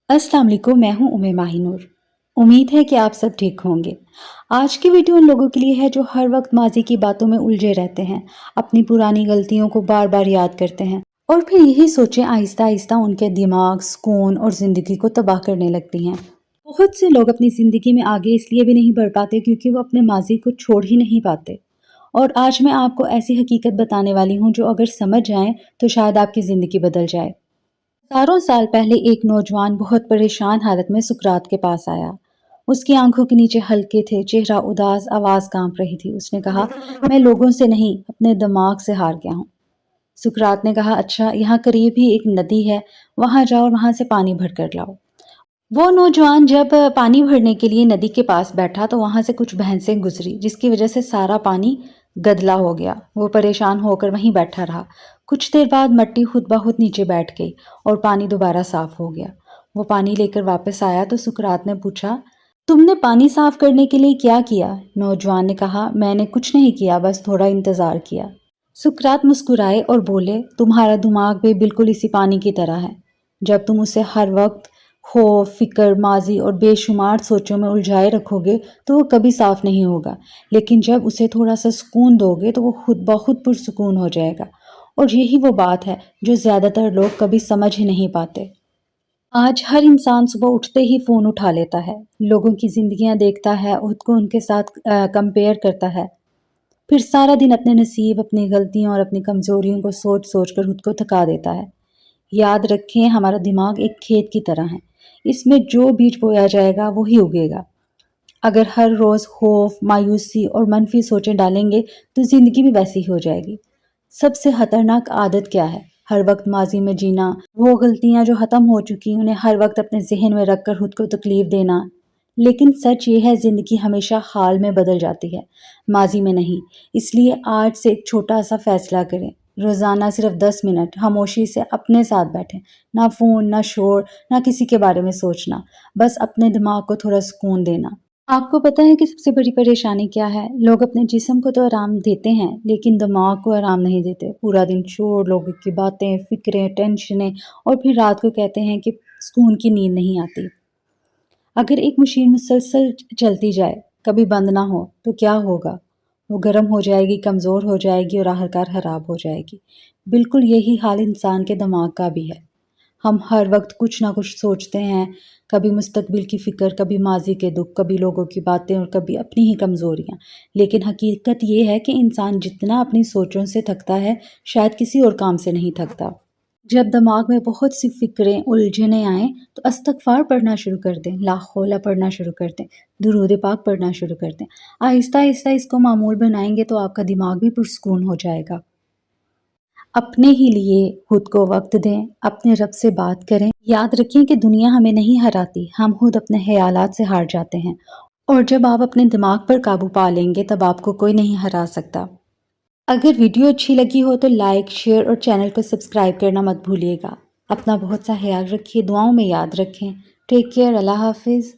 अस्सलाम वालेकुम, मैं हूँ उम्मे माहिनूर। उम्मीद है कि आप सब ठीक होंगे। आज की वीडियो उन लोगों के लिए है जो हर वक्त माजी की बातों में उलझे रहते हैं, अपनी पुरानी गलतियों को बार बार याद करते हैं और फिर यही सोचें आहिस्ता आहिस्ता उनके दिमाग, सुकून और ज़िंदगी को तबाह करने लगती हैं। बहुत से लोग अपनी ज़िंदगी में आगे इसलिए भी नहीं बढ़ पाते क्योंकि वो अपने माजी को छोड़ ही नहीं पाते। और आज मैं आपको ऐसी हकीकत बताने वाली हूँ जो अगर समझ जाएं तो शायद आपकी ज़िंदगी बदल जाए। हज़ारों साल पहले एक नौजवान बहुत परेशान हालत में सुकरात के पास आया। उसकी आंखों के नीचे हल्के थे, चेहरा उदास, आवाज़ कांप रही थी। उसने कहा, मैं लोगों से नहीं, अपने दिमाग से हार गया हूँ। सुकरात ने कहा, अच्छा, यहाँ करीब ही एक नदी है, वहाँ जाओ और वहाँ से पानी भर कर लाओ। वो नौजवान जब पानी भरने के लिए नदी के पास बैठा तो वहां से कुछ भैंसें गुजरी जिसकी वजह से सारा पानी गदला हो गया। वो परेशान होकर वहीं बैठा रहा। कुछ देर बाद मिट्टी खुद ब खुद नीचे बैठ गई और पानी दोबारा साफ हो गया। वो पानी लेकर वापस आया तो सुकरात ने पूछा, तुमने पानी साफ करने के लिए क्या किया? नौजवान ने कहा, मैंने कुछ नहीं किया, बस थोड़ा इंतजार किया। सुकरात मुस्कुराए और बोले, तुम्हारा दिमाग भी बिल्कुल इसी पानी की तरह है। जब तुम उसे हर वक्त खौफ, फिक्र, माजी और बेशुमार सोचों में उलझाए रखोगे तो वो कभी साफ नहीं होगा। लेकिन जब उसे थोड़ा सा सुकून दोगे तो वो खुद ब खुद पुरसुकून हो जाएगा। और यही वो बात है जो ज़्यादातर लोग कभी समझ ही नहीं पाते। आज हर इंसान सुबह उठते ही फ़ोन उठा लेता है, लोगों की ज़िंदगियाँ देखता है, खुद को उनके साथ कंपेयर करता है। फिर सारा दिन अपने नसीब, अपनी गलतियों और अपनी कमज़ोरियों को सोच सोच कर खुद को थका देता है। याद रखें, हमारा दिमाग एक खेत की तरह है। इसमें जो बीज बोया जाएगा वही उगेगा। अगर हर रोज़ खौफ, मायूसी और मनफी सोचें डालेंगे तो ज़िंदगी भी वैसी ही हो जाएगी। सबसे खतरनाक आदत क्या है? हर वक्त माजी में जीना, वो गलतियां जो ख़त्म हो चुकी उन्हें हर वक्त अपने जहन में रख कर खुद को तकलीफ देना। लेकिन सच ये है, ज़िंदगी हमेशा हाल में बदल जाती है, माजी में नहीं। इसलिए आज से एक छोटा सा फैसला करें। रोज़ाना सिर्फ 10 मिनट खामोशी से अपने साथ बैठें। ना फ़ोन, ना शोर, ना किसी के बारे में सोचना। बस अपने दिमाग को थोड़ा सुकून देना। आपको पता है कि सबसे बड़ी परेशानी क्या है? लोग अपने जिस्म को तो आराम देते हैं, लेकिन दिमाग को आराम नहीं देते। पूरा दिन शोर, लोगों की बातें, फ़िक्रें, टेंशनें और फिर रात को कहते हैं कि सुकून की नींद नहीं आती। अगर एक मशीन मुसलसल चलती जाए, कभी बंद ना हो, तो क्या होगा? वो गर्म हो जाएगी, कमज़ोर हो जाएगी और आखिरकार ख़राब हो जाएगी। बिल्कुल यही हाल इंसान के दिमाग का भी है। हम हर वक्त कुछ ना कुछ सोचते हैं, कभी मुस्तकबिल की फ़िक्र, कभी माज़ी के दुख, कभी लोगों की बातें और कभी अपनी ही कमज़ोरियाँ। लेकिन हकीकत ये है कि इंसान जितना अपनी सोचों से थकता है, शायद किसी और काम से नहीं थकता। जब दिमाग में बहुत सी फ़िक्रें, उलझनें आएँ, तो इस्तग़फ़ार पढ़ना शुरू कर दें, ला हौला पढ़ना शुरू कर दें, दुरूद पाक पढ़ना शुरू कर दें। आहिस्ता-आहिस्ता इसको मामूल बनाएँगे तो आपका दिमाग भी पुरसुकून हो जाएगा। अपने ही लिए खुद को वक्त दें, अपने रब से बात करें। याद रखें कि दुनिया हमें नहीं हराती, हम खुद अपने ख़यालात से हार जाते हैं। और जब आप अपने दिमाग पर काबू पा लेंगे तब आपको कोई नहीं हरा सकता। अगर वीडियो अच्छी लगी हो तो लाइक, शेयर और चैनल को सब्सक्राइब करना मत भूलिएगा। अपना बहुत सा ख्याल रखिए, दुआओं में याद रखें। टेक केयर, अल्लाह हाफ़िज़।